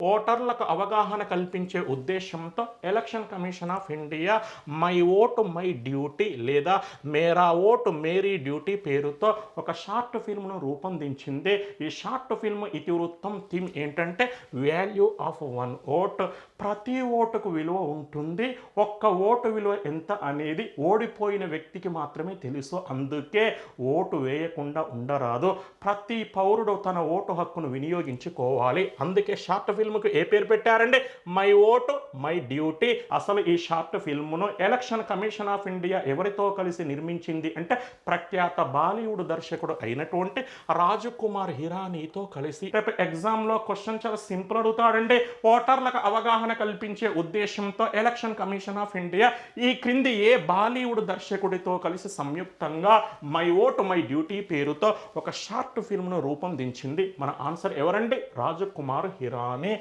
ఓటర్లకు అవగాహన కల్పించే ఉద్దేశంతో election Commission of India my vote my duty లేదా మేరా ఓటు మేరీ డ్యూటీ పేరుతో ఒక షార్ట్ ఫిల్మ్ను రూపొందించింది. ఈ షార్ట్ ఫిల్మ్ ఇతివృత్తం థీమ్ ఏంటంటే వాల్యూ ఆఫ్ వన్ ఓట్. ప్రతి ఓటుకు విలువ ఉంటుంది. ఒక్క ఓటు విలువ ఎంత అనేది ఓడిపోయిన వ్యక్తికి మాత్రమే తెలుసు. అందుకే ఓటు వేయకుండా ఉండరాదు. ప్రతి పౌరుడు తన ఓటు హక్కును వినియోగించుకోవాలి. అందుకే షార్ట్ ఫిల్మ్కు ఏ పేరు పెట్టారండి? My vote my duty. అసలు ఈ షార్ట్ ఫిల్మ్ను ఎలక్షన్ కమిషన్ ఆఫ్ ఇండియా ఎవరితో కలిసి నిర్మించింది అంటే ప్రఖ్యాత బాలీవుడ్ దర్శకుడు అయినటువంటి రాజకుమార్ హిరానీతో కలిసి. రేపు ఎగ్జామ్లో క్వశ్చన్ చాలా సింపుల్ అడుగుతాడండి. ఓటర్లకు అవగాహన కల్పించే ఉద్దేశంతో ఎలక్షన్ కమిషన్ ఆఫ్ ఇండియా ఈ క్రింది ఏ బాలీవుడ్ దర్శకుడితో కలిసి సంయుక్తంగా మై ఓటు మై డ్యూటీ పేరుతో ఒక షార్ట్ ఫిల్మ్ను రూపొందించింది? మన ఆన్సర్ ఎవరండి? రాజకుమార్ హిరానీ.